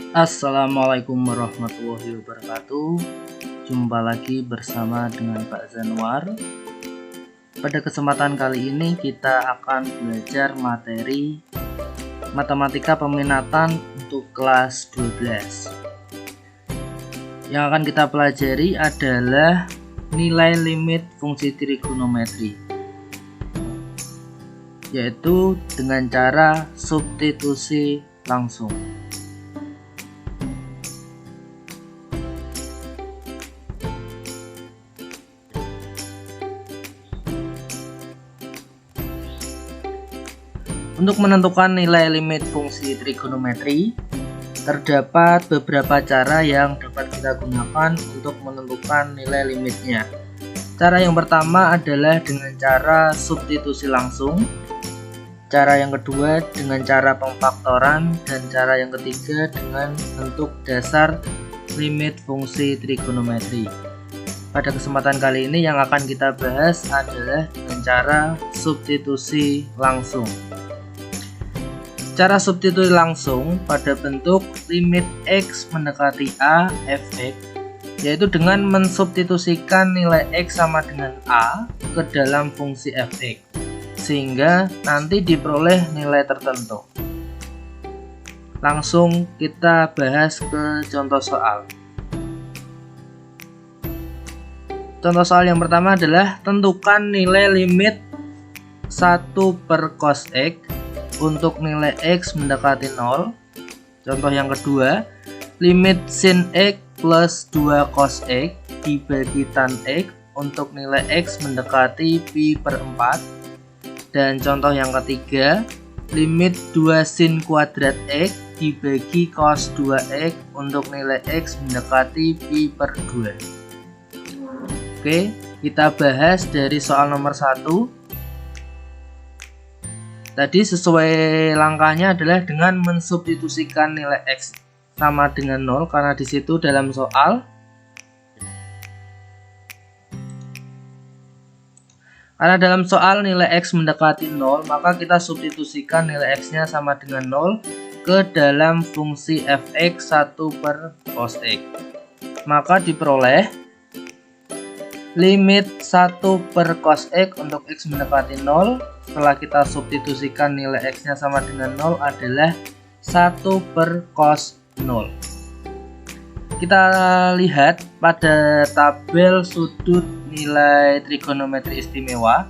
Assalamualaikum warahmatullahi wabarakatuh. Jumpa lagi bersama dengan Pak Zanwar. Pada kesempatan kali ini kita akan belajar materi matematika peminatan untuk kelas 12. Yang akan kita pelajari adalah nilai limit fungsi trigonometri, yaitu dengan cara substitusi langsung. Untuk menentukan nilai limit fungsi trigonometri, terdapat beberapa cara yang dapat kita gunakan untuk menentukan nilai limitnya. Cara yang pertama adalah dengan cara substitusi langsung. Cara yang kedua dengan cara pemfaktoran, dan cara yang ketiga dengan bentuk dasar limit fungsi trigonometri. Pada kesempatan kali ini yang akan kita bahas adalah dengan cara substitusi langsung. Cara substitusi langsung pada bentuk limit X mendekati A fx, yaitu dengan mensubstitusikan nilai X sama dengan A ke dalam fungsi fx, sehingga nanti diperoleh nilai tertentu. Langsung kita bahas ke contoh soal. Contoh soal yang pertama adalah tentukan nilai limit 1/cos X untuk nilai X mendekati 0. Contoh yang kedua, limit sin X plus 2 cos X dibagi tan X untuk nilai X mendekati pi/4. Dan contoh yang ketiga, limit 2 sin kuadrat X dibagi cos 2X untuk nilai X mendekati pi/2. Oke, kita bahas dari soal nomor 1. Tadi sesuai langkahnya adalah dengan mensubstitusikan nilai X sama dengan 0, karena di situ dalam soal nilai X mendekati 0, maka kita substitusikan nilai X-nya sama dengan 0 ke dalam fungsi fx 1/cos X. Maka diperoleh limit 1/cos X untuk X mendekati 0 setelah kita substitusikan nilai X-nya sama dengan 0 adalah 1/cos 0. Kita lihat pada tabel sudut nilai trigonometri istimewa.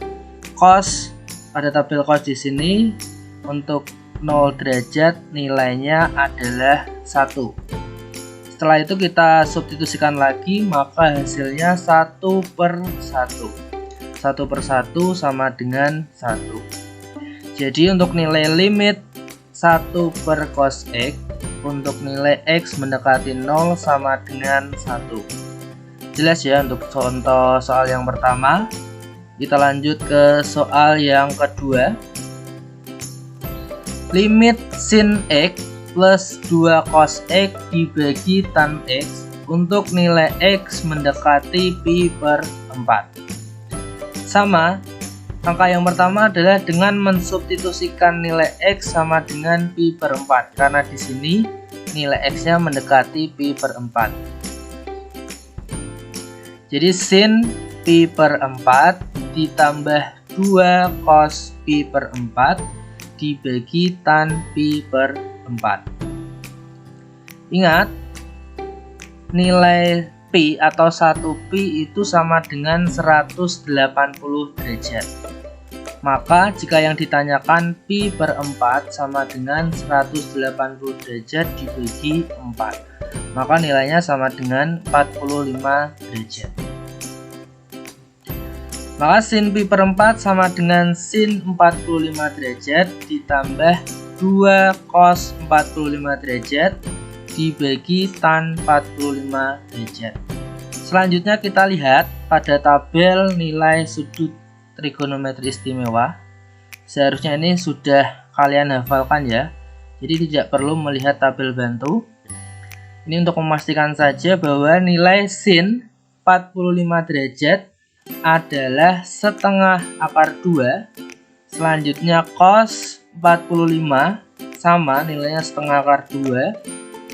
Cos, pada tabel cos di sini untuk 0 derajat nilainya adalah 1. Setelah itu kita substitusikan lagi, maka hasilnya 1/1. 1/1 sama dengan 1. Jadi untuk nilai limit 1/cos X untuk nilai X mendekati 0 sama dengan 1. Jelas ya untuk contoh soal yang pertama. Kita lanjut ke soal yang kedua. Limit sin X plus 2 cos X dibagi tan X untuk nilai X mendekati pi/4. Sama, angka yang pertama adalah dengan mensubstitusikan nilai X sama dengan pi/4, karena di sini nilai X-nya mendekati pi/4. Jadi sin pi/4 ditambah 2 cos pi/4 dibagi tan pi/4. Ingat, nilai pi atau 1 pi itu sama dengan 180 derajat. Maka jika yang ditanyakan pi/4 sama dengan 180 derajat dibagi 4, maka nilainya sama dengan 45 derajat. Maka sin pi/4 sama dengan sin 45 derajat ditambah 2 cos 45 derajat dibagi tan 45 derajat. Selanjutnya kita lihat pada tabel nilai sudut trigonometri istimewa. Seharusnya ini sudah kalian hafalkan ya, jadi tidak perlu melihat tabel bantu. Ini untuk memastikan saja bahwa nilai sin 45 derajat adalah setengah akar 2. Selanjutnya cos 45 sama nilainya setengah akar 2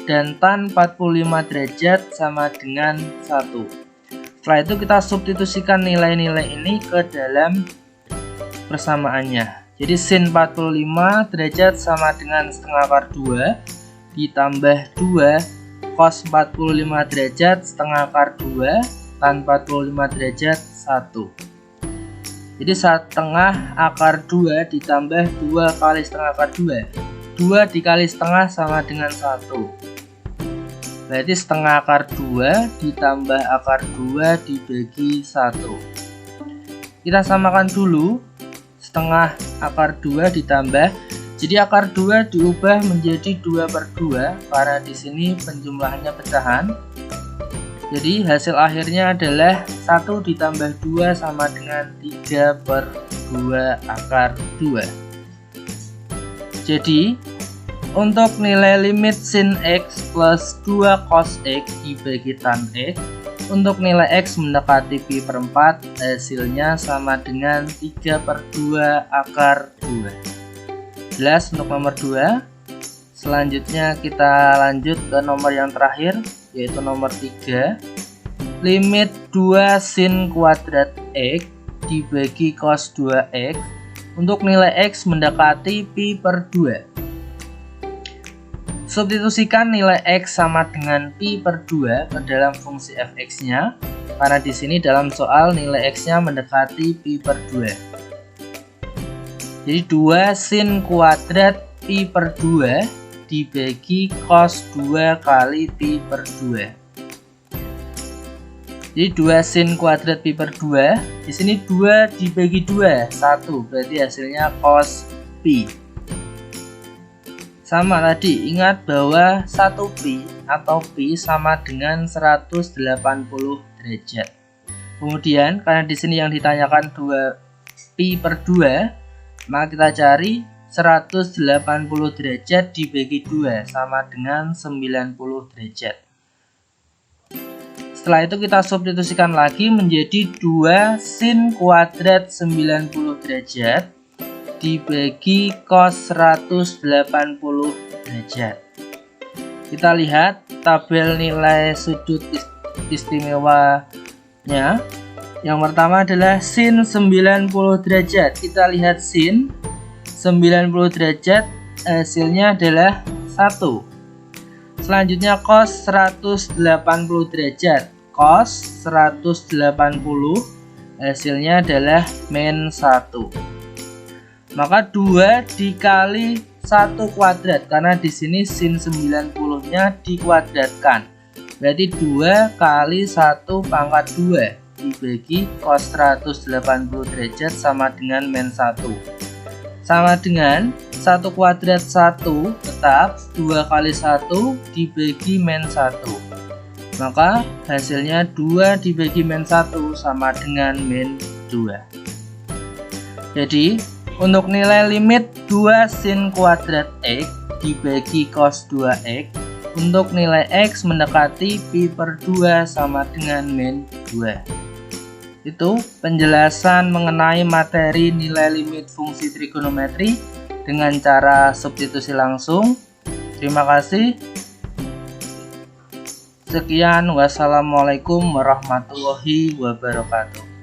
dan tan 45 derajat sama dengan 1. Setelah itu kita substitusikan nilai-nilai ini ke dalam persamaannya. Jadi sin 45 derajat sama dengan setengah akar 2 ditambah 2 cos 45 derajat setengah akar 2 tan 45 derajat 1. Jadi setengah akar 2 ditambah 2 kali setengah akar 2. 2 dikali setengah sama dengan 1. Berarti setengah akar 2 ditambah akar 2 dibagi 1. Kita samakan dulu. Setengah akar 2 ditambah. Jadi akar 2 diubah menjadi 2/2 karena di sini penjumlahannya pecahan. Jadi hasil akhirnya adalah 1 ditambah 2 sama dengan 3/2 akar 2. Jadi untuk nilai limit sin X plus 2 cos X dibagi tan X, untuk nilai X mendekati pi per 4, hasilnya sama dengan 3/2 akar 2. Jelas untuk nomor 2. Selanjutnya kita lanjut ke nomor yang terakhir, yaitu nomor 3. Limit 2 sin kuadrat X dibagi cos 2X, untuk nilai X mendekati pi per 2. Substitusikan nilai X sama dengan pi per 2 ke dalam fungsi fx-nya, karena di sini dalam soal nilai X-nya mendekati pi per 2. Jadi 2 sin kuadrat pi per 2 dibagi cos 2 kali pi per 2. Jadi 2 sin kuadrat pi per 2, di sini 2 dibagi 2, 1, berarti hasilnya cos pi. Sama tadi, ingat bahwa 1 pi atau pi sama dengan 180 derajat. Kemudian karena di sini yang ditanyakan 2 pi per 2, maka kita cari 180 derajat dibagi 2 sama dengan 90 derajat. Setelah itu kita substitusikan lagi menjadi 2 sin kuadrat 90 derajat dibagi cos 180 derajat. Kita lihat tabel nilai sudut istimewanya. Yang pertama adalah sin 90 derajat. Kita lihat sin 90 derajat, hasilnya adalah 1. Selanjutnya cos 180 derajat. Cos 180 hasilnya adalah min 1. Maka 2 dikali 1 kuadrat, karena di sini sin 90-nya dikuadratkan. Berarti 2 kali 1 pangkat 2 dibagi cos 180 derajat sama dengan min 1. Sama dengan 1 kuadrat 1 tetap 2 kali 1 dibagi min 1. Maka hasilnya 2 dibagi min 1 sama dengan min 2. Jadi untuk nilai limit 2 sin kuadrat X dibagi cos 2X, untuk nilai X mendekati pi per 2 sama dengan min 2. Itu penjelasan mengenai materi nilai limit fungsi trigonometri dengan cara substitusi langsung. Terima kasih. Sekian, wassalamualaikum warahmatullahi wabarakatuh.